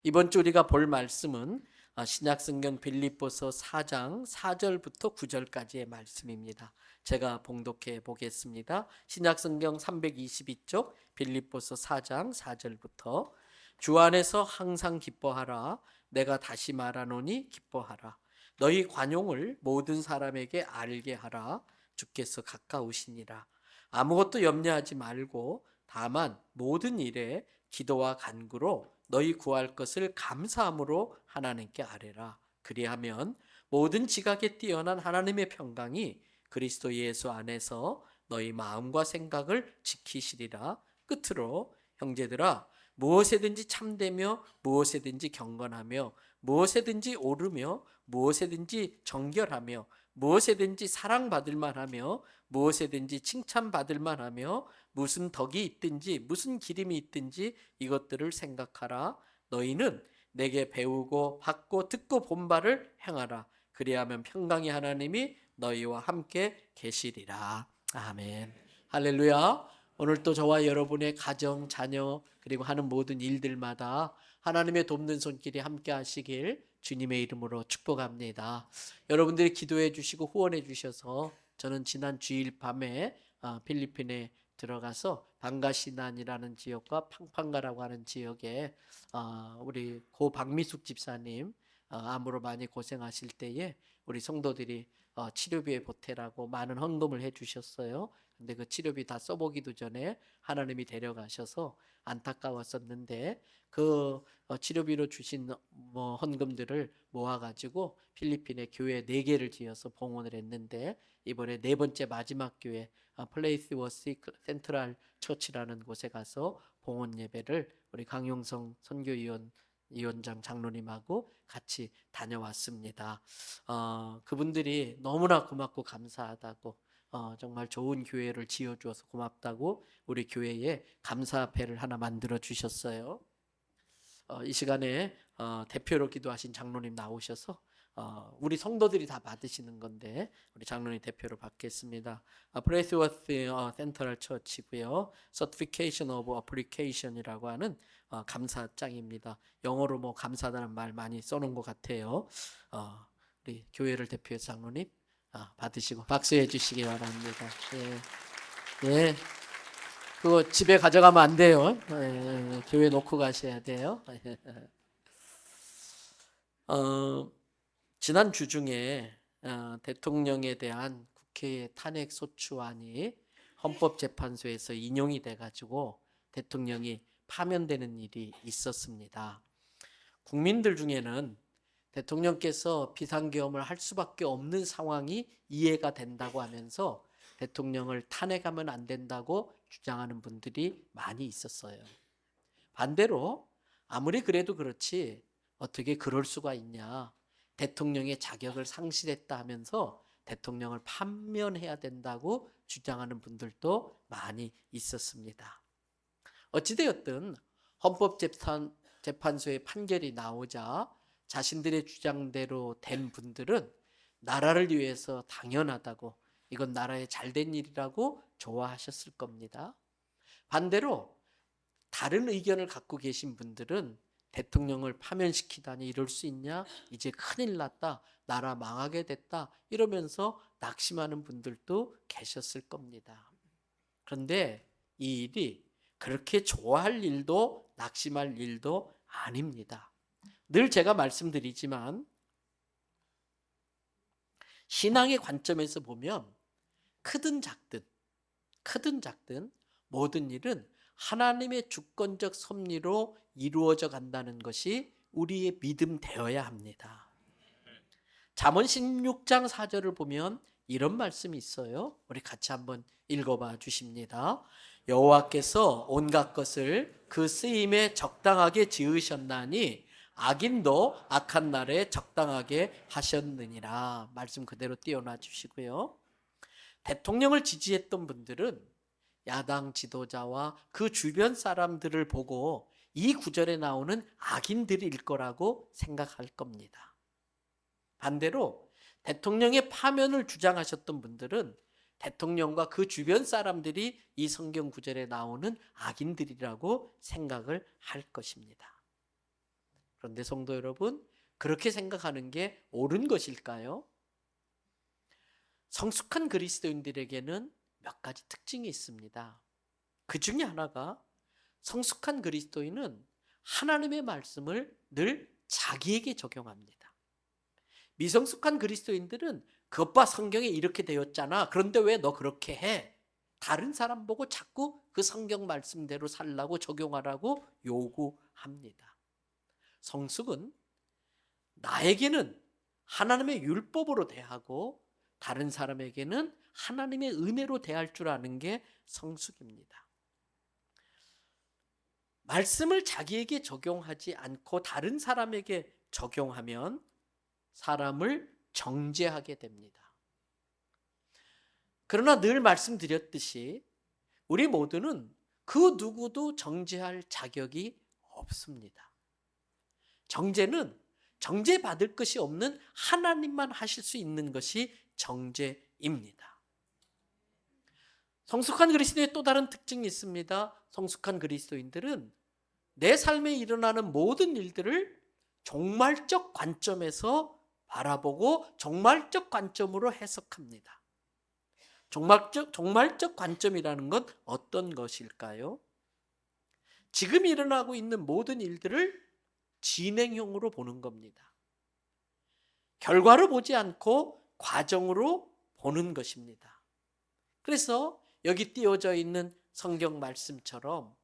이번 주 우리가 볼 말씀은 신약성경 빌립보서 4장 4절부터 9절까지의 말씀입니다. 제가 봉독해 보겠습니다. 신약성경 322쪽 빌립보서 4장 4절부터 주 안에서 항상 기뻐하라. 내가 다시 말하노니 기뻐하라. 너희 관용을 모든 사람에게 알게 하라. 주께서 가까우시니라. 아무것도 염려하지 말고 다만 모든 일에 기도와 간구로 너희 구할 것을 감사함으로 하나님께 아뢰라. 그리하면 모든 지각에 뛰어난 하나님의 평강이 그리스도 예수 안에서 너희 마음과 생각을 지키시리라. 끝으로 형제들아, 무엇에든지 참되며 무엇에든지 경건하며 무엇에든지 오르며 무엇에든지 정결하며 무엇에든지 사랑받을 만하며 무엇에든지 칭찬받을 만하며 무슨 덕이 있든지 무슨 기림이 있든지 이것들을 생각하라. 너희는 내게 배우고 받고 듣고 본 바를 행하라. 그리하면 평강의 하나님이 너희와 함께 계시리라. 아멘. 할렐루야. 오늘 또 저와 여러분의 가정, 자녀 그리고 하는 모든 일들마다 하나님의 돕는 손길이 함께 하시길 주님의 이름으로 축복합니다. 여러분들이 기도해 주시고 후원해 주셔서 저는 지난 주일 밤에 필리핀에 들어가서 방가시난이라는 지역과 팡팡가라고 하는 지역에 우리 고 박미숙 집사님 암으로 많이 고생하실 때에 우리 성도들이 치료비에 보태라고 많은 헌금을 해주셨어요. 근데 그 치료비 다 써보기도 전에 하나님이 데려가셔서 안타까웠었는데 그 치료비로 주신 헌금들을 모아가지고 필리핀에 교회 4개를 지어서 봉헌을 했는데 이번에 4번째 마지막 교회 플레이스 워시 센트럴 처치라는 곳에 가서 봉헌 예배를 우리 강용성 선교위원장 장로님하고 같이 다녀왔습니다. 그분들이 너무나 고맙고 감사하다고 정말 좋은 교회를 지어주어서 고맙다고 우리 교회에 감사패를 하나 만들어 주셨어요. 이 시간에 대표로 기도하신 장로님 나오셔서 우리 성도들이 다 받으시는 건데 우리 장로님 대표로 받겠습니다. 프레스워스 센트럴 처치고요. Certification of Application이라고 하는 감사장입니다. 영어로 뭐 감사하다는 말 많이 써놓은 것 같아요. 우리 교회를 대표해서 장로님 받으시고 박수해 주시기 바랍니다. 예. 예. 그거 집에 가져가면 안 돼요. 예. 교회 놓고 가셔야 돼요. 지난 주 중에 대통령에 대한 국회의 탄핵 소추안이 헌법재판소에서 인용이 돼가지고 대통령이 파면되는 일이 있었습니다. 국민들 중에는 대통령께서 비상계엄을 할 수밖에 없는 상황이 이해가 된다고 하면서 대통령을 탄핵하면 안 된다고 주장하는 분들이 많이 있었어요. 반대로 아무리 그래도 그렇지 어떻게 그럴 수가 있냐, 대통령의 자격을 상실했다 하면서 대통령을 파면해야 된다고 주장하는 분들도 많이 있었습니다. 어찌되었든 헌법재판소의 판결이 나오자 자신들의 주장대로 된 분들은 나라를 위해서 당연하다고, 이건 나라의 잘된 일이라고 좋아하셨을 겁니다. 반대로 다른 의견을 갖고 계신 분들은 대통령을 파면시키다니 이럴 수 있냐, 이제 큰일 났다, 나라 망하게 됐다 이러면서 낙심하는 분들도 계셨을 겁니다. 그런데 이 일이 그렇게 좋아할 일도 낙심할 일도 아닙니다. 늘 제가 말씀드리지만 신앙의 관점에서 보면 크든 작든 모든 일은 하나님의 주권적 섭리로 이루어져 간다는 것이 우리의 믿음 되어야 합니다. 잠언 16장 4절을 보면 이런 말씀이 있어요. 우리 같이 한번 읽어봐 주십니다. 여호와께서 온갖 것을 그 쓰임에 적당하게 지으셨나니 악인도 악한 날에 적당하게 하셨느니라. 말씀 그대로 띄워놔 주시고요. 대통령을 지지했던 분들은 야당 지도자와 그 주변 사람들을 보고 이 구절에 나오는 악인들일 거라고 생각할 겁니다. 반대로 대통령의 파면을 주장하셨던 분들은 대통령과 그 주변 사람들이 이 성경 구절에 나오는 악인들이라고 생각을 할 것입니다. 그런데 성도 여러분, 그렇게 생각하는 게 옳은 것일까요? 성숙한 그리스도인들에게는 몇 가지 특징이 있습니다. 그 중에 하나가 성숙한 그리스도인은 하나님의 말씀을 늘 자기에게 적용합니다. 미성숙한 그리스도인들은 그것 봐 성경에 이렇게 되었잖아. 그런데 왜 너 그렇게 해? 다른 사람 보고 자꾸 그 성경 말씀대로 살라고 적용하라고 요구합니다. 성숙은 나에게는 하나님의 율법으로 대하고 다른 사람에게는 하나님의 은혜로 대할 줄 아는 게 성숙입니다. 말씀을 자기에게 적용하지 않고 다른 사람에게 적용하면 사람을 정죄하게 됩니다. 그러나 늘 말씀드렸듯이 우리 모두는 그 누구도 정죄할 자격이 없습니다. 정죄는 정죄받을 것이 없는 하나님만 하실 수 있는 것이 정죄입니다. 성숙한 그리스도인의 또 다른 특징이 있습니다. 성숙한 그리스도인들은 내 삶에 일어나는 모든 일들을 종말적 관점에서 바라보고 종말적 관점으로 해석합니다. 종말적 관점이라는 건 어떤 것일까요? 지금 일어나고 있는 모든 일들을 진행형으로 보는 겁니다. 결과를 보지 않고 과정으로 보는 것입니다. 그래서 여기 띄워져 있는 성경 말씀처럼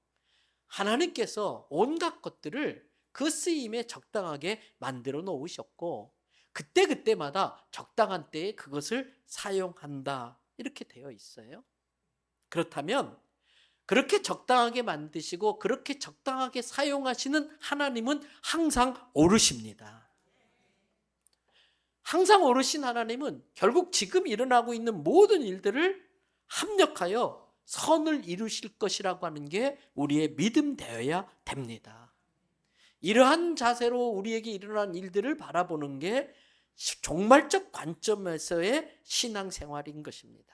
하나님께서 온갖 것들을 그 쓰임에 적당하게 만들어 놓으셨고 그때그때마다 적당한 때에 그것을 사용한다 이렇게 되어 있어요. 그렇다면 그렇게 적당하게 만드시고 그렇게 적당하게 사용하시는 하나님은 항상 옳으십니다. 항상 옳으신 하나님은 결국 지금 일어나고 있는 모든 일들을 합력하여 선을 이루실 것이라고 하는 게 우리의 믿음 되어야 됩니다. 이러한 자세로 우리에게 일어난 일들을 바라보는 게 종말적 관점에서의 신앙생활인 것입니다.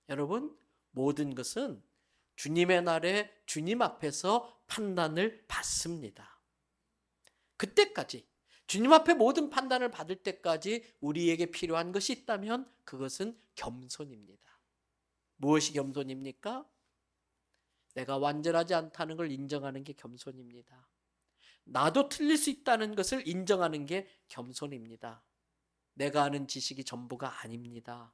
여러분, 모든 것은 주님의 날에 주님 앞에서 판단을 받습니다. 그때까지 주님 앞에 모든 판단을 받을 때까지 우리에게 필요한 것이 있다면 그것은 겸손입니다. 무엇이 겸손입니까? 내가 완전하지 않다는 걸 인정하는 게 겸손입니다. 나도 틀릴 수 있다는 것을 인정하는 게 겸손입니다. 내가 아는 지식이 전부가 아닙니다.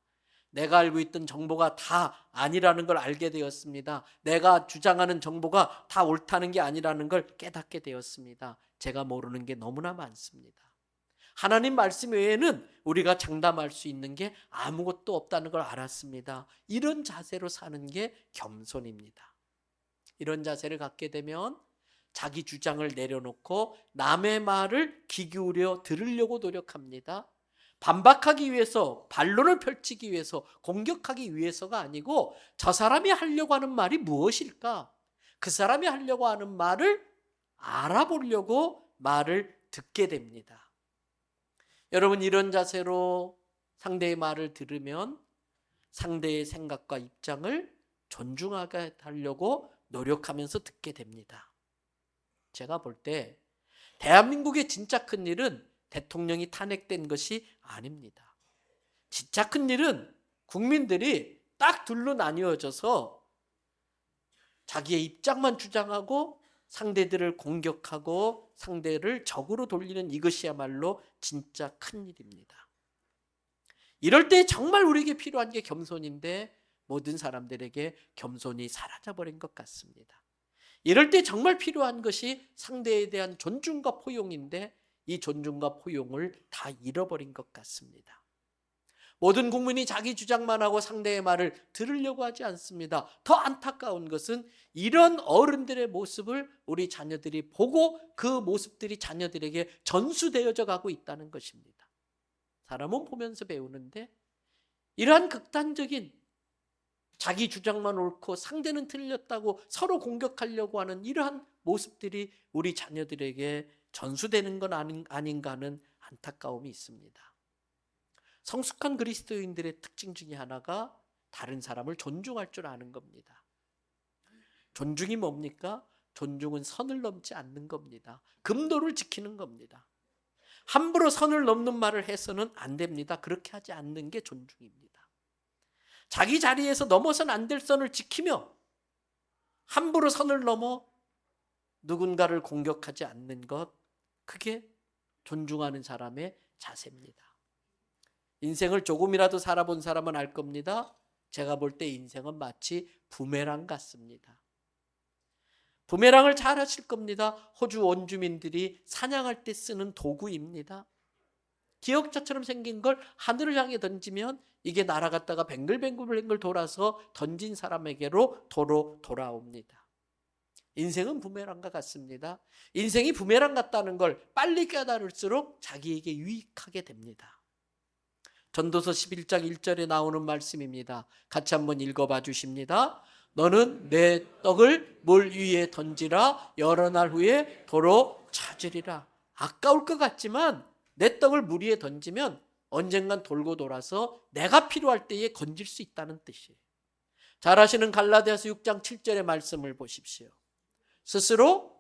내가 알고 있던 정보가 다 아니라는 걸 알게 되었습니다. 내가 주장하는 정보가 다 옳다는 게 아니라는 걸 깨닫게 되었습니다. 제가 모르는 게 너무나 많습니다. 하나님 말씀 외에는 우리가 장담할 수 있는 게 아무것도 없다는 걸 알았습니다. 이런 자세로 사는 게 겸손입니다. 이런 자세를 갖게 되면 자기 주장을 내려놓고 남의 말을 귀 기울여 들으려고 노력합니다. 반박하기 위해서, 반론을 펼치기 위해서, 공격하기 위해서가 아니고 저 사람이 하려고 하는 말이 무엇일까? 그 사람이 하려고 하는 말을 알아보려고 말을 듣게 됩니다. 여러분, 이런 자세로 상대의 말을 들으면 상대의 생각과 입장을 존중하게 하려고 노력하면서 듣게 됩니다. 제가 볼 때 대한민국의 진짜 큰 일은 대통령이 탄핵된 것이 아닙니다. 진짜 큰 일은 국민들이 딱 둘로 나뉘어져서 자기의 입장만 주장하고 상대들을 공격하고 상대를 적으로 돌리는 이것이야말로 진짜 큰 일입니다. 이럴 때 정말 우리에게 필요한 게 겸손인데 모든 사람들에게 겸손이 사라져버린 것 같습니다. 이럴 때 정말 필요한 것이 상대에 대한 존중과 포용인데 이 존중과 포용을 다 잃어버린 것 같습니다. 모든 국민이 자기 주장만 하고 상대의 말을 들으려고 하지 않습니다. 더 안타까운 것은 이런 어른들의 모습을 우리 자녀들이 보고 그 모습들이 자녀들에게 전수되어져 가고 있다는 것입니다. 사람은 보면서 배우는데 이러한 극단적인 자기 주장만 옳고 상대는 틀렸다고 서로 공격하려고 하는 이러한 모습들이 우리 자녀들에게 전수되는 건 아닌가 하는 안타까움이 있습니다. 성숙한 그리스도인들의 특징 중에 하나가 다른 사람을 존중할 줄 아는 겁니다. 존중이 뭡니까? 존중은 선을 넘지 않는 겁니다. 금도를 지키는 겁니다. 함부로 선을 넘는 말을 해서는 안 됩니다. 그렇게 하지 않는 게 존중입니다. 자기 자리에서 넘어서는 안 될 선을 지키며 함부로 선을 넘어 누군가를 공격하지 않는 것, 그게 존중하는 사람의 자세입니다. 인생을 조금이라도 살아본 사람은 알 겁니다. 제가 볼 때 인생은 마치 부메랑 같습니다. 부메랑을 잘 아실 겁니다. 호주 원주민들이 사냥할 때 쓰는 도구입니다. 기역자처럼 생긴 걸 하늘을 향해 던지면 이게 날아갔다가 뱅글뱅글 돌아서 던진 사람에게로 도로 돌아옵니다. 인생은 부메랑과 같습니다. 인생이 부메랑 같다는 걸 빨리 깨달을수록 자기에게 유익하게 됩니다. 전도서 11장 1절에 나오는 말씀입니다. 같이 한번 읽어봐 주십니다. 너는 내 떡을 물 위에 던지라 여러 날 후에 도로 찾으리라. 아까울 것 같지만 내 떡을 물 위에 던지면 언젠간 돌고 돌아서 내가 필요할 때에 건질 수 있다는 뜻이에요. 잘 아시는 갈라디아서 6장 7절의 말씀을 보십시오. 스스로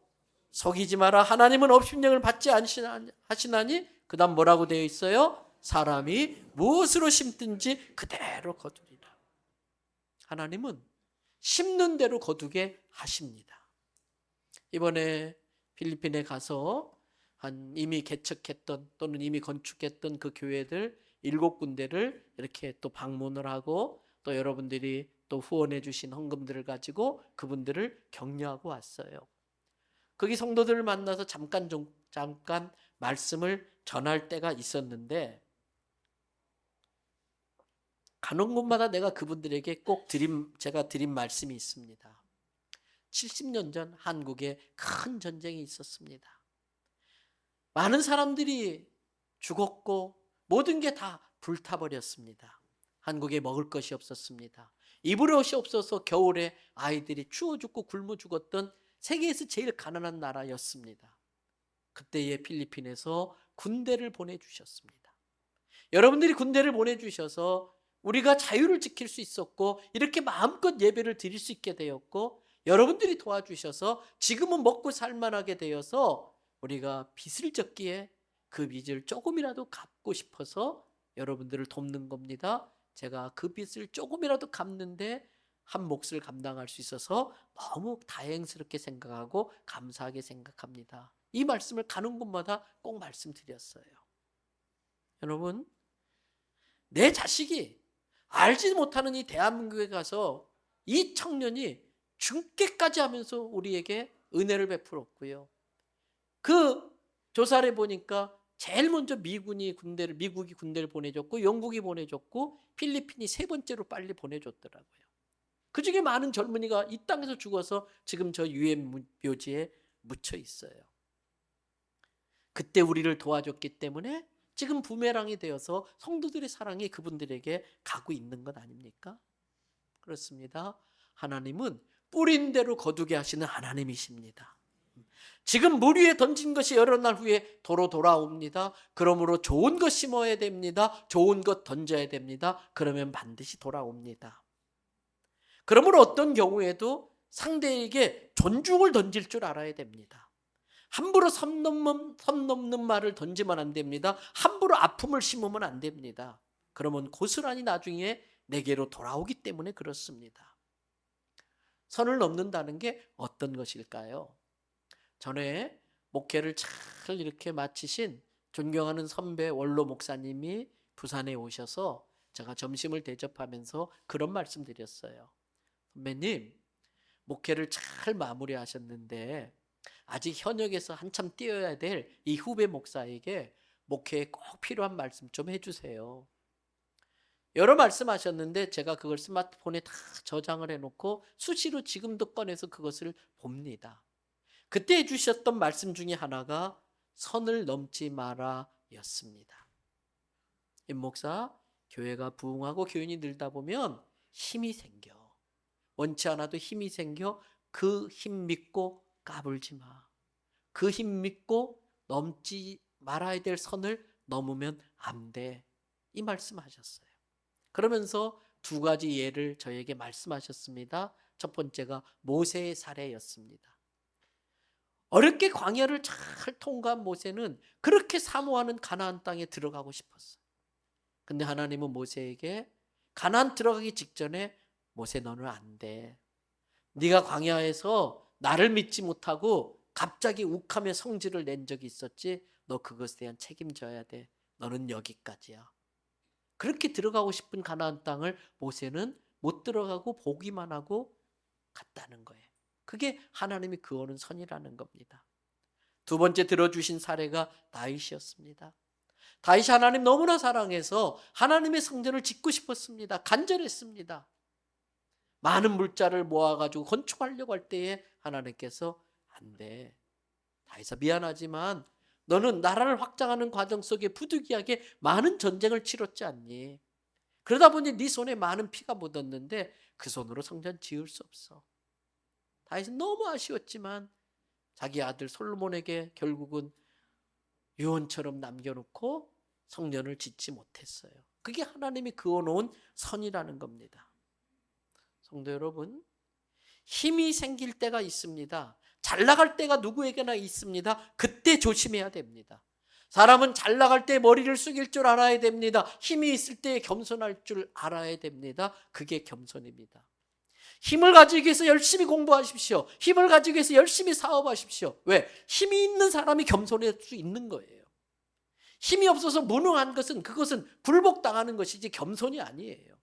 속이지 마라. 하나님은 업신여김을 받지 하시나니 그 다음 뭐라고 되어 있어요? 사람이 무엇으로 심든지 그대로 거두리라. 하나님은 심는 대로 거두게 하십니다. 이번에 필리핀에 가서 이미 개척했던 또는 이미 건축했던 그 교회들 7군데를 이렇게 또 방문을 하고 또 여러분들이 또 후원해 주신 헌금들을 가지고 그분들을 격려하고 왔어요. 거기 성도들을 만나서 잠깐 말씀을 전할 때가 있었는데 가는 곳마다 내가 그분들에게 꼭 제가 드린 말씀이 있습니다. 70년 전 한국에 큰 전쟁이 있었습니다. 많은 사람들이 죽었고 모든 게 다 불타버렸습니다. 한국에 먹을 것이 없었습니다. 입을 옷이 없어서 겨울에 아이들이 추워 죽고 굶어 죽었던 세계에서 제일 가난한 나라였습니다. 그때의 필리핀에서 군대를 보내주셨습니다. 여러분들이 군대를 보내주셔서 우리가 자유를 지킬 수 있었고 이렇게 마음껏 예배를 드릴 수 있게 되었고 여러분들이 도와주셔서 지금은 먹고 살만하게 되어서 우리가 빚을 졌기에 그 빚을 조금이라도 갚고 싶어서 여러분들을 돕는 겁니다. 제가 그 빚을 조금이라도 갚는데 한 몫을 감당할 수 있어서 너무 다행스럽게 생각하고 감사하게 생각합니다. 이 말씀을 가는 곳마다 꼭 말씀드렸어요. 여러분, 내 자식이 알지 못하는 이 대한민국에 가서 이 청년이 죽게까지 하면서 우리에게 은혜를 베풀었고요. 그 조사를 해보니까 제일 먼저 미국이 군대를 보내줬고 영국이 보내줬고 필리핀이 세 번째로 빨리 보내줬더라고요. 그중에 많은 젊은이가 이 땅에서 죽어서 지금 저 유엔 묘지에 묻혀 있어요. 그때 우리를 도와줬기 때문에 지금 부메랑이 되어서 성도들의 사랑이 그분들에게 가고 있는 것 아닙니까? 그렇습니다. 하나님은 뿌린 대로 거두게 하시는 하나님이십니다. 지금 물 위에 던진 것이 여러 날 후에 도로 돌아옵니다. 그러므로 좋은 것 심어야 됩니다. 좋은 것 던져야 됩니다. 그러면 반드시 돌아옵니다. 그러므로 어떤 경우에도 상대에게 존중을 던질 줄 알아야 됩니다. 함부로 선 넘는 말을 던지면 안 됩니다. 함부로 아픔을 심으면 안 됩니다. 그러면 고스란히 나중에 내게로 돌아오기 때문에 그렇습니다. 선을 넘는다는 게 어떤 것일까요? 전에 목회를 잘 이렇게 마치신 존경하는 선배 원로 목사님이 부산에 오셔서 제가 점심을 대접하면서 그런 말씀 드렸어요. 선배님, 목회를 잘 마무리하셨는데 아직 현역에서 한참 뛰어야 될 이 후배 목사에게 목회에 꼭 필요한 말씀 좀 해주세요. 여러 말씀하셨는데 제가 그걸 스마트폰에 다 저장을 해놓고 수시로 지금도 꺼내서 그것을 봅니다. 그때 해주셨던 말씀 중에 하나가 선을 넘지 마라 였습니다. 임 목사, 교회가 부흥하고 교인이 늘다 보면 힘이 생겨. 원치 않아도 힘이 생겨. 그 힘 믿고 까불지 마. 그 힘 믿고 넘지 말아야 될 선을 넘으면 안 돼. 이 말씀하셨어요. 그러면서 두 가지 예를 저에게 말씀하셨습니다. 첫 번째가 모세의 사례였습니다. 어렵게 광야를 잘 통과한 모세는 그렇게 사모하는 가나안 땅에 들어가고 싶었어요. 근데 하나님은 모세에게 가나안 들어가기 직전에 모세 너는 안 돼. 네가 광야에서 나를 믿지 못하고 갑자기 욱하며 성질을 낸 적이 있었지. 너 그것에 대한 책임져야 돼. 너는 여기까지야. 그렇게 들어가고 싶은 가나안 땅을 모세는 못 들어가고 보기만 하고 갔다는 거예요. 그게 하나님이 그어는 선이라는 겁니다. 두 번째 들어주신 사례가 다윗이었습니다. 다윗이 하나님 너무나 사랑해서 하나님의 성전을 짓고 싶었습니다. 간절했습니다. 많은 물자를 모아가지고 건축하려고 할 때에 하나님께서 안 돼. 다윗아 미안하지만 너는 나라를 확장하는 과정 속에 부득이하게 많은 전쟁을 치렀지 않니? 그러다 보니 네 손에 많은 피가 묻었는데 그 손으로 성전 지을 수 없어. 다윗은 너무 아쉬웠지만 자기 아들 솔로몬에게 결국은 유언처럼 남겨놓고 성전을 짓지 못했어요. 그게 하나님이 그어놓은 선이라는 겁니다. 성도 여러분, 힘이 생길 때가 있습니다. 잘 나갈 때가 누구에게나 있습니다. 그때 조심해야 됩니다. 사람은 잘 나갈 때 머리를 숙일 줄 알아야 됩니다. 힘이 있을 때 겸손할 줄 알아야 됩니다. 그게 겸손입니다. 힘을 가지기 위해서 열심히 공부하십시오. 힘을 가지기 위해서 열심히 사업하십시오. 왜? 힘이 있는 사람이 겸손할 수 있는 거예요. 힘이 없어서 무능한 것은 그것은 굴복당하는 것이지 겸손이 아니에요.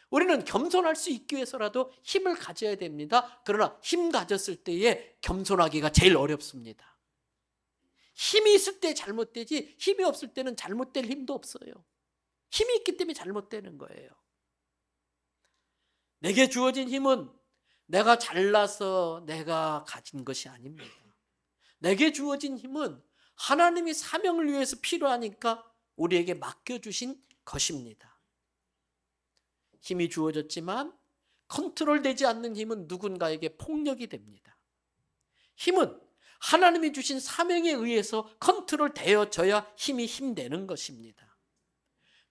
우리는 겸손할 수 있기 위해서라도 힘을 가져야 됩니다. 그러나 힘 가졌을 때에 겸손하기가 제일 어렵습니다. 힘이 있을 때 잘못되지 힘이 없을 때는 잘못될 힘도 없어요. 힘이 있기 때문에 잘못되는 거예요. 내게 주어진 힘은 내가 잘나서 내가 가진 것이 아닙니다. 내게 주어진 힘은 하나님이 사명을 위해서 필요하니까 우리에게 맡겨주신 것입니다. 힘이 주어졌지만 컨트롤되지 않는 힘은 누군가에게 폭력이 됩니다. 힘은 하나님이 주신 사명에 의해서 컨트롤되어져야 힘이 힘되는 것입니다.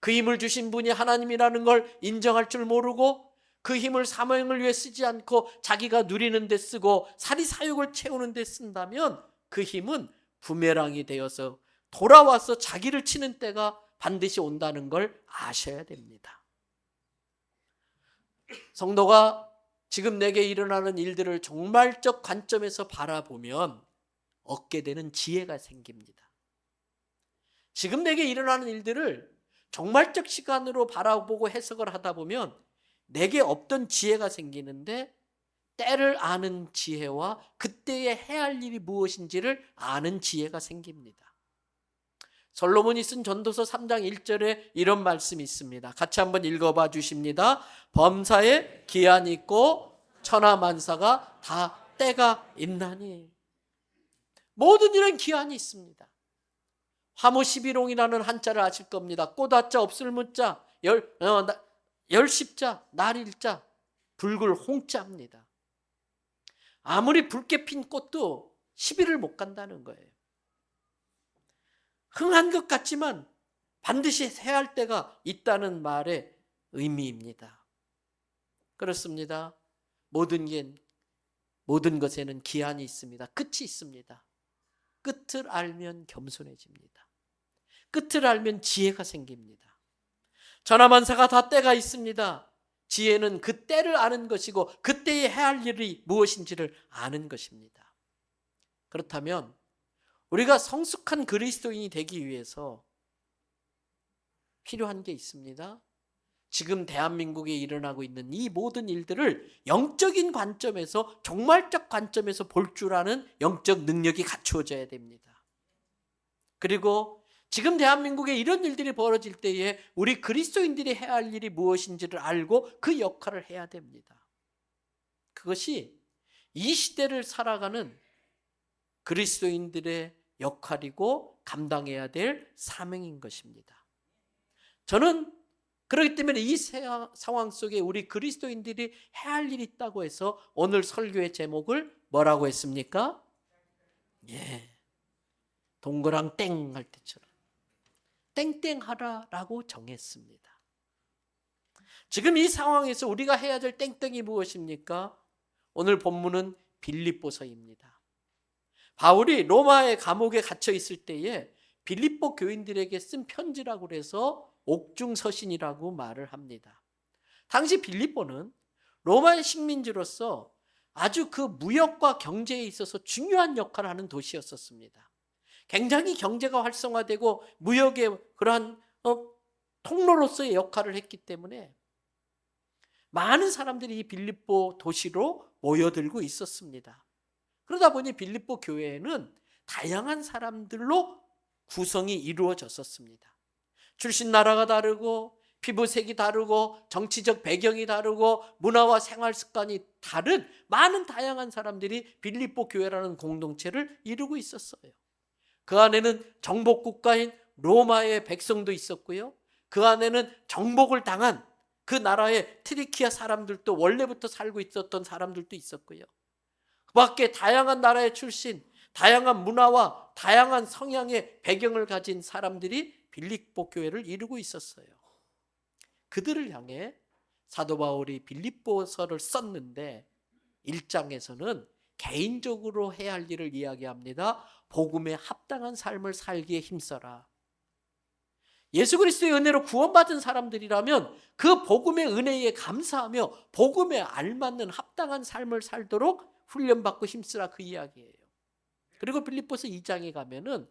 그 힘을 주신 분이 하나님이라는 걸 인정할 줄 모르고 그 힘을 사명을 위해 쓰지 않고 자기가 누리는 데 쓰고 사리사욕을 채우는 데 쓴다면 그 힘은 부메랑이 되어서 돌아와서 자기를 치는 때가 반드시 온다는 걸 아셔야 됩니다. 성도가 지금 내게 일어나는 일들을 종말적 관점에서 바라보면 얻게 되는 지혜가 생깁니다. 지금 내게 일어나는 일들을 종말적 시간으로 바라보고 해석을 하다 보면 내게 없던 지혜가 생기는데 때를 아는 지혜와 그때에 해야 할 일이 무엇인지를 아는 지혜가 생깁니다. 솔로몬이 쓴 전도서 3장 1절에 이런 말씀이 있습니다. 같이 한번 읽어봐 주십니다. 범사에 기한이 있고 천하만사가 다 때가 있나니. 모든 일은 기한이 있습니다. 화무 11홍이라는 한자를 아실 겁니다. 꼬다자 없을 문자 열십자 날일자 붉을 홍자입니다. 아무리 붉게 핀 꽃도 10일을 못 간다는 거예요. 흥한 것 같지만 반드시 해야 할 때가 있다는 말의 의미입니다. 그렇습니다. 모든 것에는 기한이 있습니다. 끝이 있습니다. 끝을 알면 겸손해집니다. 끝을 알면 지혜가 생깁니다. 천하만사가 다 때가 있습니다. 지혜는 그 때를 아는 것이고 그때에 해야 할 일이 무엇인지를 아는 것입니다. 그렇다면 우리가 성숙한 그리스도인이 되기 위해서 필요한 게 있습니다. 지금 대한민국에 일어나고 있는 이 모든 일들을 영적인 관점에서 종말적 관점에서 볼 줄 아는 영적 능력이 갖추어져야 됩니다. 그리고 지금 대한민국에 이런 일들이 벌어질 때에 우리 그리스도인들이 해야 할 일이 무엇인지를 알고 그 역할을 해야 됩니다. 그것이 이 시대를 살아가는 그리스도인들의 역할이고 감당해야 될 사명인 것입니다. 저는 그렇기 때문에 이 상황 속에 우리 그리스도인들이 해야 할 일이 있다고 해서 오늘 설교의 제목을 뭐라고 했습니까? 동그랑 땡 할 때처럼 땡땡하라라고 정했습니다. 지금 이 상황에서 우리가 해야 될 땡땡이 무엇입니까? 오늘 본문은 빌립보서입니다. 바울이 로마의 감옥에 갇혀 있을 때에 빌립보 교인들에게 쓴 편지라고 해서 옥중서신이라고 말을 합니다. 당시 빌립보는 로마의 식민지로서 아주 그 무역과 경제에 있어서 중요한 역할을 하는 도시였었습니다. 굉장히 경제가 활성화되고 무역의 그러한 통로로서의 역할을 했기 때문에 많은 사람들이 이 빌립보 도시로 모여들고 있었습니다. 그러다 보니 빌립보 교회에는 다양한 사람들로 구성이 이루어졌었습니다. 출신 나라가 다르고 피부색이 다르고 정치적 배경이 다르고 문화와 생활 습관이 다른 많은 다양한 사람들이 빌립보 교회라는 공동체를 이루고 있었어요. 그 안에는 정복 국가인 로마의 백성도 있었고요. 그 안에는 정복을 당한 그 나라의 트리키아 사람들도 원래부터 살고 있었던 사람들도 있었고요. 그 밖에 다양한 나라의 출신, 다양한 문화와 다양한 성향의 배경을 가진 사람들이 빌립보 교회를 이루고 있었어요. 그들을 향해 사도 바울이 빌립보서를 썼는데 1장에서는 개인적으로 해야 할 일을 이야기합니다. 복음에 합당한 삶을 살기에 힘써라. 예수 그리스도의 은혜로 구원받은 사람들이라면 그 복음의 은혜에 감사하며 복음에 알맞는 합당한 삶을 살도록 훈련받고 힘쓰라, 그 이야기예요. 그리고 빌립보서 2장에 가면은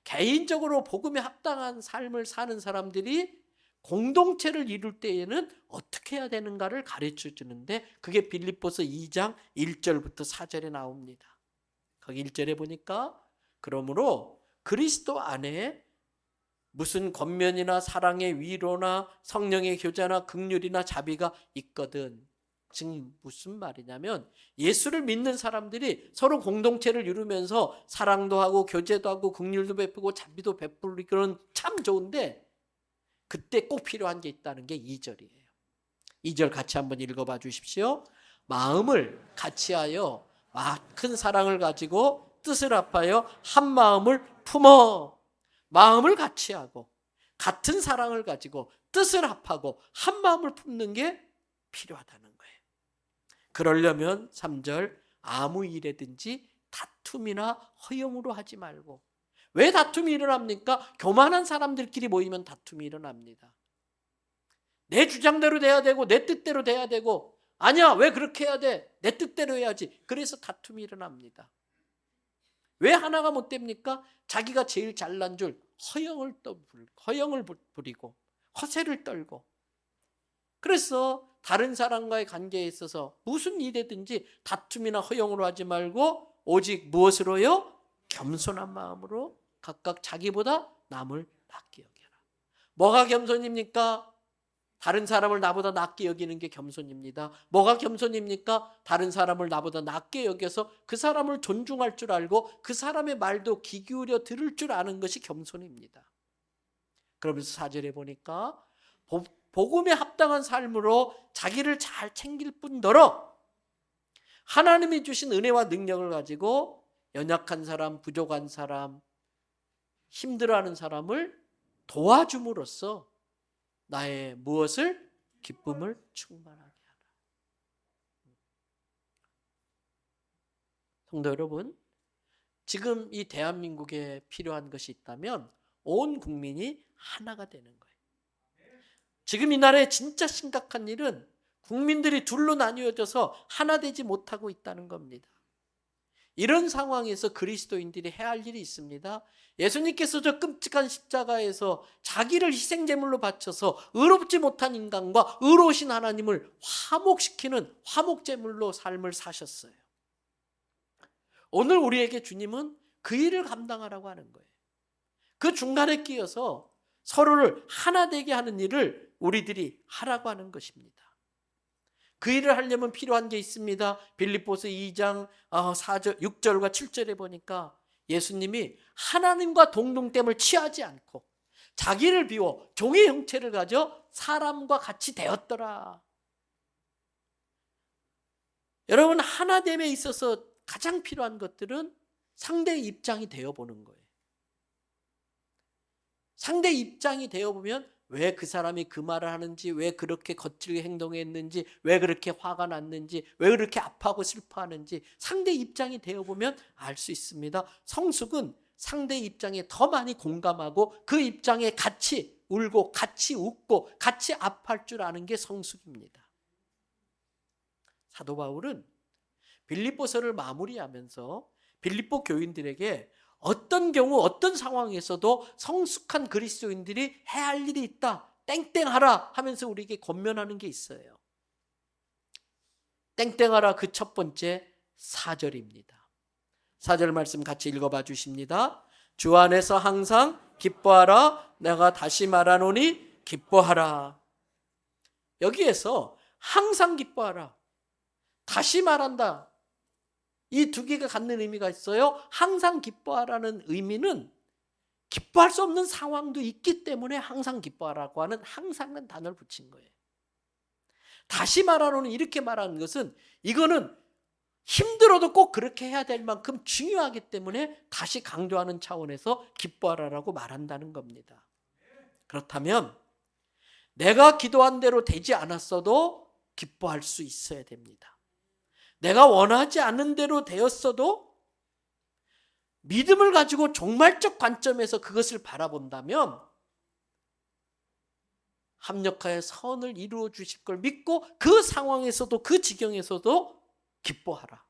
개인적으로 복음에 합당한 삶을 사는 사람들이 공동체를 이룰 때에는 어떻게 해야 되는가를 가르쳐 주는데 그게 빌립보서 2장 1절부터 4절에 나옵니다. 거기 1절에 보니까 그러므로 그리스도 안에 무슨 권면이나 사랑의 위로나 성령의 교제나 긍휼이나 자비가 있거든. 즉 무슨 말이냐면 예수를 믿는 사람들이 서로 공동체를 이루면서 사랑도 하고 교제도 하고 긍휼도 베푸고 자비도 베풀기는 참 좋은데 그때 꼭 필요한 게 있다는 게 2절이에요. 2절 같이 한번 읽어봐 주십시오. 마음을 같이하여 큰 사랑을 가지고 뜻을 합하여 한 마음을 품어. 마음을 같이하고 같은 사랑을 가지고 뜻을 합하고 한 마음을 품는 게 필요하다는 거예요. 그러려면 3절 아무 일에든지 다툼이나 허용으로 하지 말고. 왜 다툼이 일어납니까? 교만한 사람들끼리 모이면 다툼이 일어납니다. 내 주장대로 돼야 되고 내 뜻대로 돼야 되고 아니야 왜 그렇게 해야 돼? 내 뜻대로 해야지. 그래서 다툼이 일어납니다. 왜 하나가 못 됩니까? 자기가 제일 잘난 줄 허영을 부리고 허세를 떨고 그래서 다른 사람과의 관계에 있어서 무슨 일이든지 다툼이나 허용으로 하지 말고 오직 무엇으로요? 겸손한 마음으로 각각 자기보다 남을 낮게 여겨라. 뭐가 겸손입니까? 다른 사람을 나보다 낮게 여기는 게 겸손입니다. 뭐가 겸손입니까? 다른 사람을 나보다 낮게 여겨서 그 사람을 존중할 줄 알고 그 사람의 말도 귀 기울여 들을 줄 아는 것이 겸손입니다. 그러면서 4절에 보니까 복음에 합당한 삶으로 자기를 잘 챙길 뿐더러 하나님이 주신 은혜와 능력을 가지고 연약한 사람, 부족한 사람, 힘들어하는 사람을 도와줌으로써 나의 무엇을? 기쁨을 충만하게 하라. 성도 여러분, 지금 이 대한민국에 필요한 것이 있다면 온 국민이 하나가 되는 거예요. 지금 이 나라에 진짜 심각한 일은 국민들이 둘로 나뉘어져서 하나 되지 못하고 있다는 겁니다. 이런 상황에서 그리스도인들이 해야 할 일이 있습니다. 예수님께서 저 끔찍한 십자가에서 자기를 희생제물로 바쳐서 의롭지 못한 인간과 의로우신 하나님을 화목시키는 화목제물로 삶을 사셨어요. 오늘 우리에게 주님은 그 일을 감당하라고 하는 거예요. 그 중간에 끼어서 서로를 하나 되게 하는 일을 우리들이 하라고 하는 것입니다. 그 일을 하려면 필요한 게 있습니다. 빌립보서 2장 4절, 6절과 7절에 보니까 예수님이 하나님과 동등됨을 취하지 않고 자기를 비워 종의 형체를 가져 사람과 같이 되었더라. 여러분, 하나됨에 있어서 가장 필요한 것들은 상대의 입장이 되어보는 거예요. 상대의 입장이 되어보면 왜 그 사람이 그 말을 하는지, 왜 그렇게 거칠게 행동했는지, 왜 그렇게 화가 났는지, 왜 그렇게 아파하고 슬퍼하는지 상대 입장이 되어보면 알 수 있습니다. 성숙은 상대 입장에 더 많이 공감하고 그 입장에 같이 울고 같이 웃고 같이 아파할 줄 아는 게 성숙입니다. 사도 바울은 빌립보서를 마무리하면서 빌립보 교인들에게 어떤 경우 어떤 상황에서도 성숙한 그리스도인들이 해야 할 일이 있다, 땡땡하라 하면서 우리에게 권면하는 게 있어요. 땡땡하라 그 첫 번째 4절입니다. 4절 말씀 같이 읽어봐 주십니다. 주 안에서 항상 기뻐하라. 내가 다시 말하노니 기뻐하라. 여기에서 항상 기뻐하라, 다시 말한다, 이 두 개가 갖는 의미가 있어요. 항상 기뻐하라는 의미는 기뻐할 수 없는 상황도 있기 때문에 항상 기뻐하라고 하는 항상은 단어를 붙인 거예요. 다시 말하노는 이렇게 말하는 것은 이거는 힘들어도 꼭 그렇게 해야 될 만큼 중요하기 때문에 다시 강조하는 차원에서 기뻐하라라고 말한다는 겁니다. 그렇다면 내가 기도한 대로 되지 않았어도 기뻐할 수 있어야 됩니다. 내가 원하지 않는 대로 되었어도 믿음을 가지고 종말적 관점에서 그것을 바라본다면 합력하여 선을 이루어 주실 걸 믿고 그 상황에서도 그 지경에서도 기뻐하라.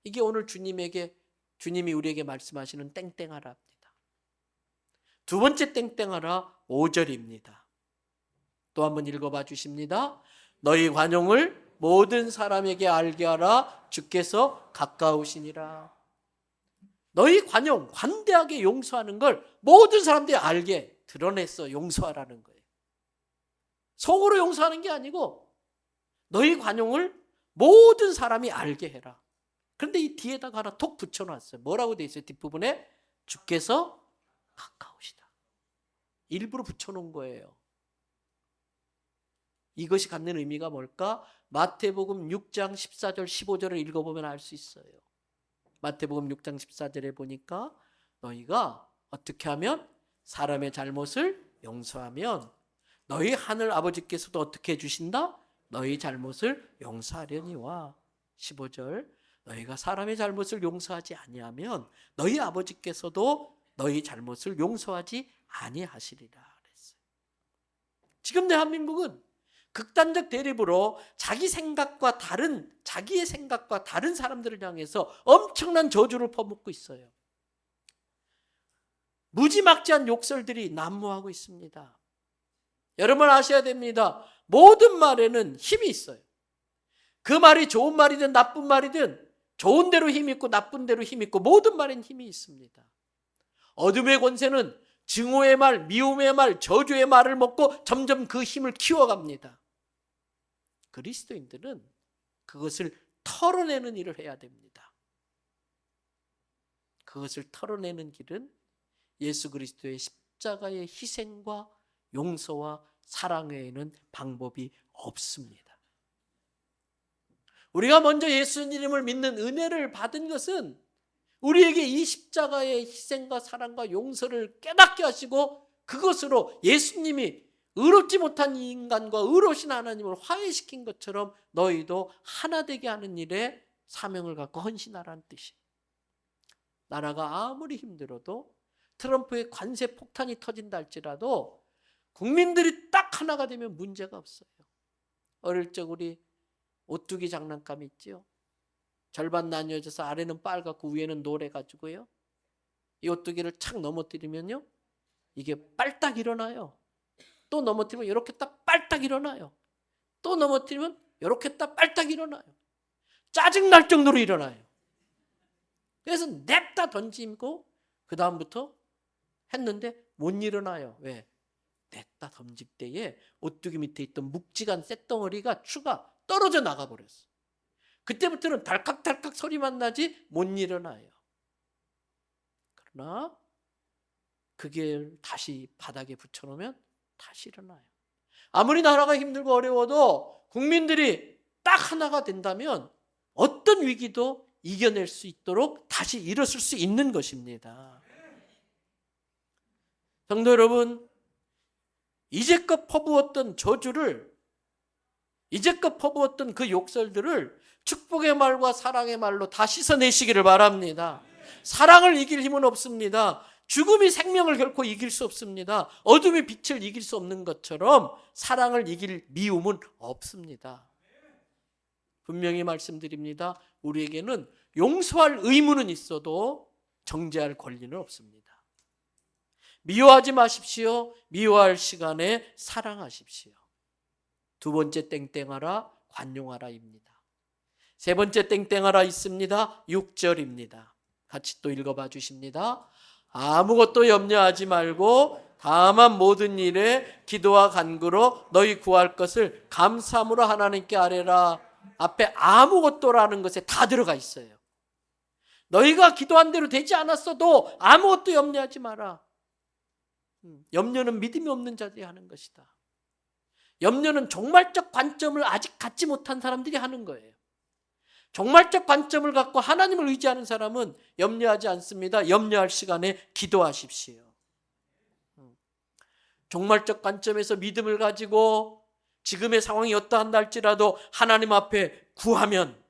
이게 오늘 주님이 우리에게 말씀하시는 땡땡하라입니다. 두 번째 땡땡하라 5절입니다. 또 한번 읽어봐 주십니다. 너희 관용을 모든 사람에게 알게 하라. 주께서 가까우시니라. 너희 관용, 관대하게 용서하는 걸 모든 사람들이 알게 드러내서 용서하라는 거예요. 속으로 용서하는 게 아니고 너희 관용을 모든 사람이 알게 해라. 그런데 이 뒤에다가 하나 톡 붙여놨어요. 뭐라고 돼 있어요? 뒷부분에 주께서 가까우시다. 일부러 붙여놓은 거예요. 이것이 갖는 의미가 뭘까? 마태복음 6장 14절 15절을 읽어보면 알 수 있어요. 마태복음 6장 14절에 보니까 너희가 어떻게 하면 사람의 잘못을 용서하면 너희 하늘 아버지께서도 어떻게 해주신다? 너희 잘못을 용서하려니와. 15절 너희가 사람의 잘못을 용서하지 아니하면 너희 아버지께서도 너희 잘못을 용서하지 아니하시리라 그랬어요. 지금 대한민국은 극단적 대립으로 자기의 생각과 다른 사람들을 향해서 엄청난 저주를 퍼붓고 있어요. 무지막지한 욕설들이 난무하고 있습니다. 여러분 아셔야 됩니다. 모든 말에는 힘이 있어요. 그 말이 좋은 말이든 나쁜 말이든 좋은 대로 힘이 있고 나쁜 대로 힘이 있고 모든 말에는 힘이 있습니다. 어둠의 권세는 증오의 말, 미움의 말, 저주의 말을 먹고 점점 그 힘을 키워갑니다. 그리스도인들은 그것을 털어내는 일을 해야 됩니다. 그것을 털어내는 길은 예수 그리스도의 십자가의 희생과 용서와 사랑 외에는 방법이 없습니다. 우리가 먼저 예수님을 믿는 은혜를 받은 것은 우리에게 이 십자가의 희생과 사랑과 용서를 깨닫게 하시고 그것으로 예수님이 의롭지 못한 이 인간과 의로우신 하나님을 화해시킨 것처럼 너희도 하나 되게 하는 일에 사명을 갖고 헌신하라는 뜻이에요. 나라가 아무리 힘들어도 트럼프의 관세 폭탄이 터진다 할지라도 국민들이 딱 하나가 되면 문제가 없어요. 어릴 적 우리 오뚜기 장난감 있죠? 절반 나뉘어져서 아래는 빨갛고 위에는 노래가지고요. 이 오뚜기를 착 넘어뜨리면요, 이게 빨딱 일어나요. 또 넘어뜨리면 이렇게 딱 빨딱 일어나요. 또 넘어뜨리면 이렇게 딱 빨딱 일어나요. 짜증날 정도로 일어나요. 그래서 냅다 던지고 그 다음부터 했는데 못 일어나요. 왜? 냈다 던질 때에 오뚜기 밑에 있던 묵직한 쇳덩어리가 추가 떨어져 나가버렸어. 그때부터는 달칵달칵 소리만 나지 못 일어나요. 그러나 그게 다시 바닥에 붙여놓으면 다시 일어나요. 아무리 나라가 힘들고 어려워도 국민들이 딱 하나가 된다면 어떤 위기도 이겨낼 수 있도록 다시 일어설 수 있는 것입니다. 성도 여러분, 이제껏 퍼부었던 저주를, 이제껏 퍼부었던 그 욕설들을 축복의 말과 사랑의 말로 다 씻어내시기를 바랍니다. 사랑을 이길 힘은 없습니다. 죽음이 생명을 결코 이길 수 없습니다. 어둠이 빛을 이길 수 없는 것처럼 사랑을 이길 미움은 없습니다. 분명히 말씀드립니다. 우리에게는 용서할 의무는 있어도 정죄할 권리는 없습니다. 미워하지 마십시오. 미워할 시간에 사랑하십시오. 두 번째 땡땡하라, 관용하라입니다. 세 번째 땡땡하라 있습니다. 6절입니다. 같이 또 읽어봐 주십니다. 아무것도 염려하지 말고 다만 모든 일에 기도와 간구로 너희 구할 것을 감사함으로 하나님께 아뢰라. 앞에 아무것도라는 것에 다 들어가 있어요. 너희가 기도한 대로 되지 않았어도 아무것도 염려하지 마라. 염려는 믿음이 없는 자들이 하는 것이다. 염려는 종말적 관점을 아직 갖지 못한 사람들이 하는 거예요. 종말적 관점을 갖고 하나님을 의지하는 사람은 염려하지 않습니다. 염려할 시간에 기도하십시오. 종말적 관점에서 믿음을 가지고 지금의 상황이 어떠한다 할지라도 하나님 앞에 구하면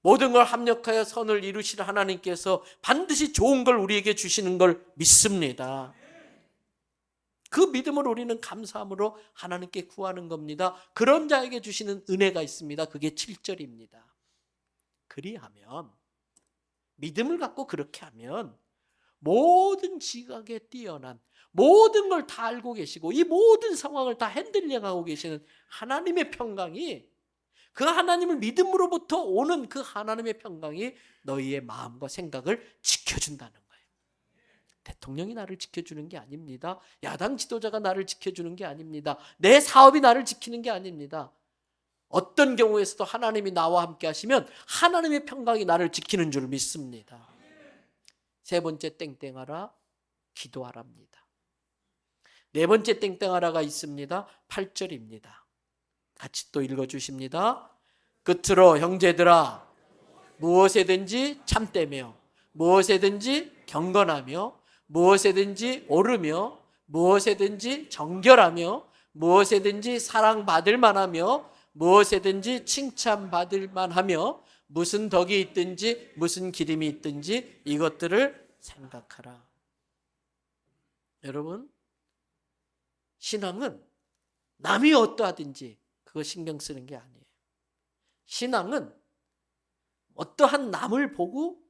모든 걸 합력하여 선을 이루실 하나님께서 반드시 좋은 걸 우리에게 주시는 걸 믿습니다. 그 믿음을 우리는 감사함으로 하나님께 구하는 겁니다. 그런 자에게 주시는 은혜가 있습니다. 그게 7절입니다. 그리하면, 믿음을 갖고 그렇게 하면 모든 지각에 뛰어난, 모든 걸 다 알고 계시고 이 모든 상황을 다 핸들링하고 계시는 하나님의 평강이, 그 하나님을 믿음으로부터 오는 그 하나님의 평강이 너희의 마음과 생각을 지켜준다는 거예요. 대통령이 나를 지켜주는 게 아닙니다. 야당 지도자가 나를 지켜주는 게 아닙니다. 내 사업이 나를 지키는 게 아닙니다. 어떤 경우에서도 하나님이 나와 함께 하시면 하나님의 평강이 나를 지키는 줄 믿습니다. 세 번째 땡땡하라, 기도하랍니다. 네 번째 땡땡하라가 있습니다. 8절입니다. 같이 또 읽어주십니다. 끝으로 형제들아, 무엇에든지 참되며 무엇에든지 경건하며 무엇에든지 오르며 무엇에든지 정결하며 무엇에든지 사랑받을 만하며 무엇에든지 칭찬받을 만하며 무슨 덕이 있든지 무슨 기림이 있든지 이것들을 생각하라. 여러분, 신앙은 남이 어떠하든지 그거 신경 쓰는 게 아니에요. 신앙은 어떠한 남을 보고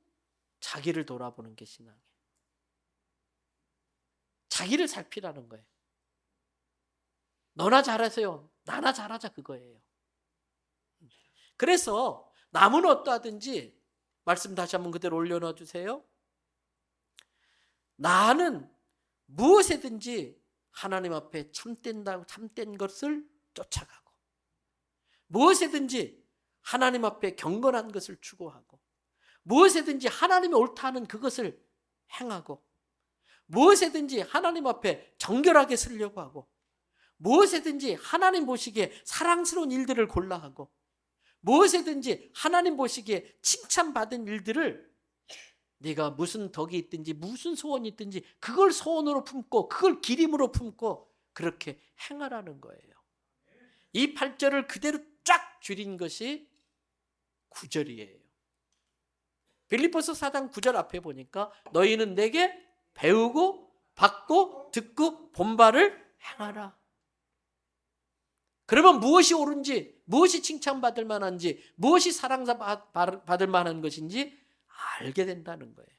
자기를 돌아보는 게 신앙이에요. 자기를 살피라는 거예요. 너나 잘하세요. 나나 잘하자, 그거예요. 그래서 남은 어떠하든지, 말씀 다시 한번 그대로 올려놔 주세요. 나는 무엇이든지 하나님 앞에 참된 것을 쫓아가고 무엇이든지 하나님 앞에 경건한 것을 추구하고 무엇이든지 하나님의 옳다 하는 그것을 행하고 무엇이든지 하나님 앞에 정결하게 쓰려고 하고 무엇이든지 하나님 보시기에 사랑스러운 일들을 골라 하고 무엇이든지 하나님 보시기에 칭찬받은 일들을 네가 무슨 덕이 있든지 무슨 소원이 있든지 그걸 소원으로 품고 그걸 기림으로 품고 그렇게 행하라는 거예요. 이 8절을 그대로 쫙 줄인 것이 9절이에요. 빌립보서 4장 9절 앞에 보니까 너희는 내게 배우고 받고 듣고 본바를 행하라. 그러면 무엇이 옳은지, 무엇이 칭찬받을 만한지, 무엇이 사랑받을 만한 것인지 알게 된다는 거예요.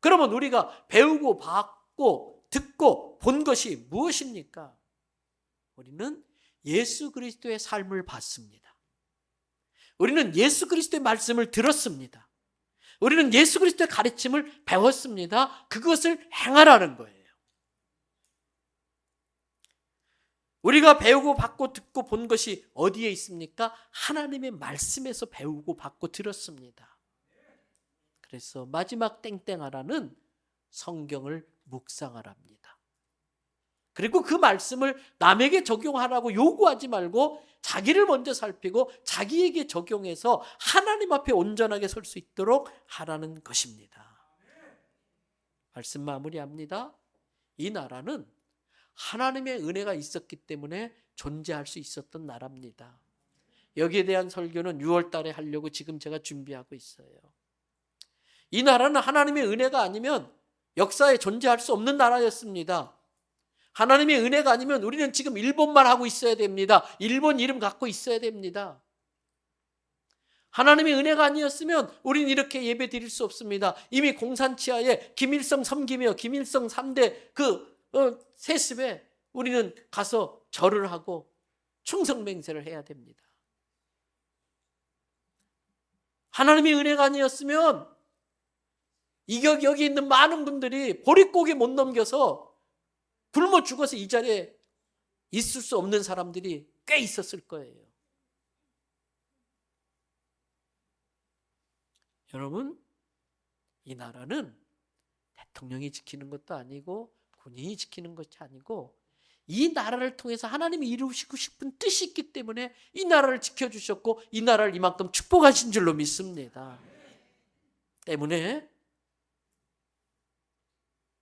그러면 우리가 배우고 받고 듣고 본 것이 무엇입니까? 우리는 예수 그리스도의 삶을 봤습니다. 우리는 예수 그리스도의 말씀을 들었습니다. 우리는 예수 그리스도의 가르침을 배웠습니다. 그것을 행하라는 거예요. 우리가 배우고 받고 듣고 본 것이 어디에 있습니까? 하나님의 말씀에서 배우고 받고 들었습니다. 그래서 마지막 땡땡하라는 성경을 묵상하랍니다. 그리고 그 말씀을 남에게 적용하라고 요구하지 말고 자기를 먼저 살피고 자기에게 적용해서 하나님 앞에 온전하게 설 수 있도록 하라는 것입니다. 말씀 마무리합니다. 이 나라는 하나님의 은혜가 있었기 때문에 존재할 수 있었던 나라입니다. 여기에 대한 설교는 6월 달에 하려고 지금 제가 준비하고 있어요. 이 나라는 하나님의 은혜가 아니면 역사에 존재할 수 없는 나라였습니다. 하나님의 은혜가 아니면 우리는 지금 일본만 하고 있어야 됩니다. 일본 이름 갖고 있어야 됩니다. 하나님의 은혜가 아니었으면 우리는 이렇게 예배 드릴 수 없습니다. 이미 공산치하에 김일성 섬기며 김일성 3대 세습에 우리는 가서 절을 하고 충성맹세를 해야 됩니다. 하나님의 은혜가 아니었으면 여기 있는 많은 분들이 보릿고개 못 넘겨서 굶어 죽어서 이 자리에 있을 수 없는 사람들이 꽤 있었을 거예요. 여러분, 이 나라는 대통령이 지키는 것도 아니고 군인이 지키는 것이 아니고 이 나라를 통해서 하나님이 이루시고 싶은 뜻이 있기 때문에 이 나라를 지켜주셨고 이 나라를 이만큼 축복하신 줄로 믿습니다. 때문에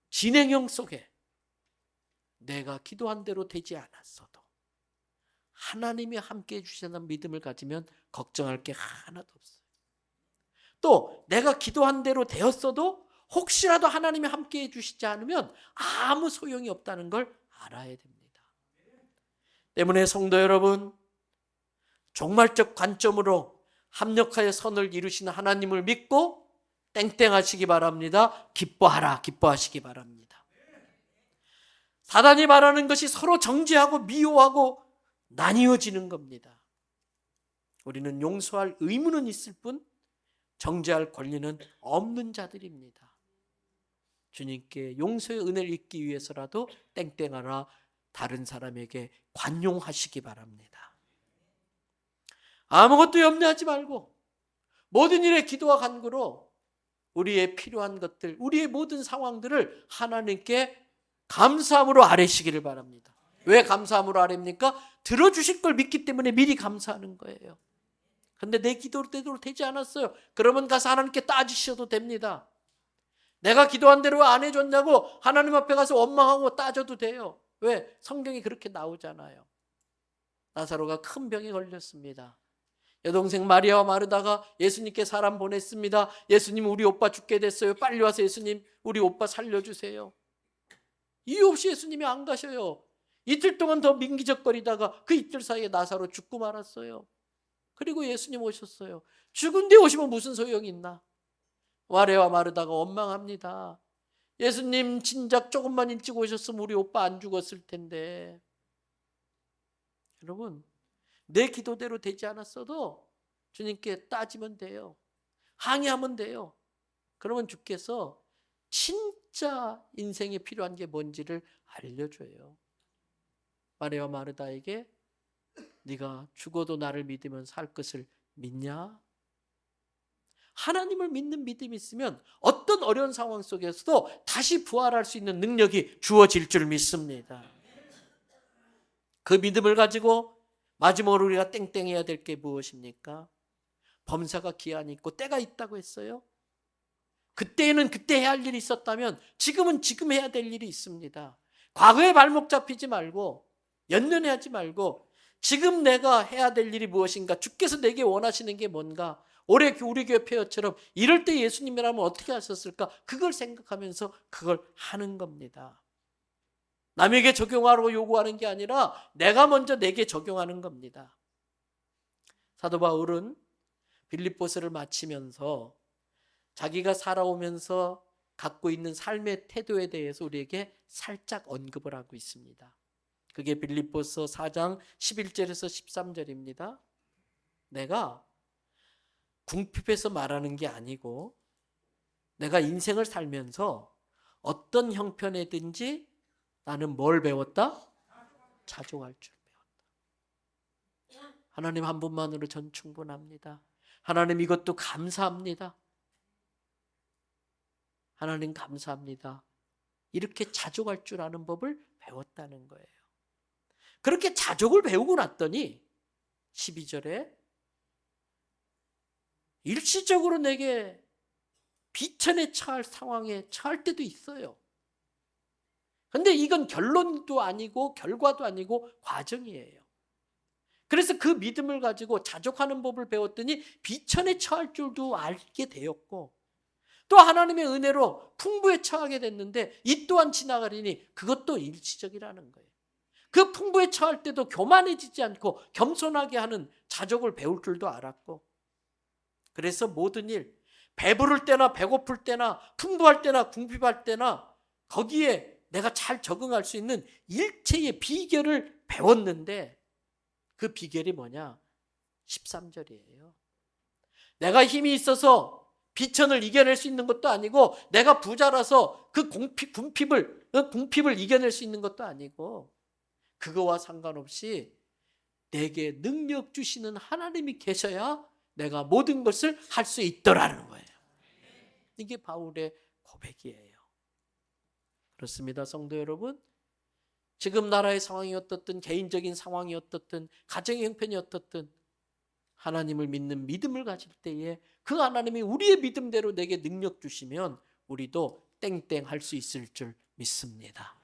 진행형 속에 내가 기도한 대로 되지 않았어도 하나님이 함께 해주시는 믿음을 가지면 걱정할 게 하나도 없어요. 또 내가 기도한 대로 되었어도 혹시라도 하나님이 함께 해주시지 않으면 아무 소용이 없다는 걸 알아야 됩니다. 때문에 성도 여러분, 종말적 관점으로 합력하여 선을 이루시는 하나님을 믿고 땡땡하시기 바랍니다. 기뻐하라, 기뻐하시기 바랍니다. 사단이 말하는 것이 서로 정죄하고 미워하고 나뉘어지는 겁니다. 우리는 용서할 의무는 있을 뿐 정죄할 권리는 없는 자들입니다. 주님께 용서의 은혜를 잊기 위해서라도 땡땡하라, 다른 사람에게 관용하시기 바랍니다. 아무것도 염려하지 말고 모든 일에 기도와 간구로 우리의 필요한 것들, 우리의 모든 상황들을 하나님께 감사함으로 아뢰시기를 바랍니다. 왜 감사함으로 아뢰입니까? 들어주실 걸 믿기 때문에 미리 감사하는 거예요. 그런데 내 기도대로 되지 않았어요. 그러면 가서 하나님께 따지셔도 됩니다. 내가 기도한 대로 안 해줬냐고 하나님 앞에 가서 원망하고 따져도 돼요. 왜? 성경이 그렇게 나오잖아요. 나사로가 큰 병에 걸렸습니다. 여동생 마리아와 마르다가 예수님께 사람 보냈습니다. 예수님, 우리 오빠 죽게 됐어요. 빨리 와서 예수님, 우리 오빠 살려주세요. 이유 없이 예수님이 안 가셔요. 이틀 동안 더 민기적거리다가 그 이틀 사이에 나사로 죽고 말았어요. 그리고 예수님 오셨어요. 죽은 데 오시면 무슨 소용이 있나? 마리아와 마르다가 원망합니다. 예수님, 진작 조금만 일찍 오셨으면 우리 오빠 안 죽었을 텐데. 여러분, 내 기도대로 되지 않았어도 주님께 따지면 돼요. 항의하면 돼요. 그러면 주께서 진짜 인생에 필요한 게 뭔지를 알려줘요. 마리아와 마르다에게 네가 죽어도 나를 믿으면 살 것을 믿냐? 하나님을 믿는 믿음이 있으면 어떤 어려운 상황 속에서도 다시 부활할 수 있는 능력이 주어질 줄 믿습니다. 그 믿음을 가지고 마지막으로 우리가 땡땡해야 될 게 무엇입니까? 범사가 기한이 있고 때가 있다고 했어요. 그때에는 그때 해야 할 일이 있었다면 지금은 지금 해야 될 일이 있습니다. 과거에 발목 잡히지 말고 연연하지 말고 지금 내가 해야 될 일이 무엇인가, 주께서 내게 원하시는 게 뭔가, 올해 우리 교회 폐허처럼 이럴 때 예수님이라면 어떻게 하셨을까, 그걸 생각하면서 그걸 하는 겁니다. 남에게 적용하라고 요구하는 게 아니라 내가 먼저 내게 적용하는 겁니다. 사도 바울은 빌립보서를 마치면서 자기가 살아오면서 갖고 있는 삶의 태도에 대해서 우리에게 살짝 언급을 하고 있습니다. 그게 빌립보서 4장 11절에서 13절입니다. 내가 궁핍해서 말하는 게 아니고 내가 인생을 살면서 어떤 형편이든지 나는 뭘 배웠다? 자족할 줄 배웠다. 하나님 한 분만으로 전 충분합니다. 하나님 이것도 감사합니다. 하나님 감사합니다. 이렇게 자족할 줄 아는 법을 배웠다는 거예요. 그렇게 자족을 배우고 났더니 12절에 일시적으로 내게 비천에 처할 상황에 처할 때도 있어요. 근데 이건 결론도 아니고 결과도 아니고 과정이에요. 그래서 그 믿음을 가지고 자족하는 법을 배웠더니 비천에 처할 줄도 알게 되었고, 또 하나님의 은혜로 풍부에 처하게 됐는데 이 또한 지나가리니 그것도 일시적이라는 거예요. 그 풍부에 처할 때도 교만해지지 않고 겸손하게 하는 자족을 배울 줄도 알았고, 그래서 모든 일, 배부를 때나 배고플 때나 풍부할 때나 궁핍할 때나 거기에 내가 잘 적응할 수 있는 일체의 비결을 배웠는데, 그 비결이 뭐냐? 13절이에요. 내가 힘이 있어서 비천을 이겨낼 수 있는 것도 아니고, 내가 부자라서 그 궁핍을 이겨낼 수 있는 것도 아니고, 그거와 상관없이 내게 능력 주시는 하나님이 계셔야 내가 모든 것을 할 수 있더라는 거예요. 이게 바울의 고백이에요. 그렇습니다, 성도 여러분. 지금 나라의 상황이 어떻든, 개인적인 상황이 어떻든, 가정의 형편이 어떻든, 하나님을 믿는 믿음을 가질 때에 그 하나님이 우리의 믿음대로 내게 능력 주시면 우리도 땡땡 할 수 있을 줄 믿습니다.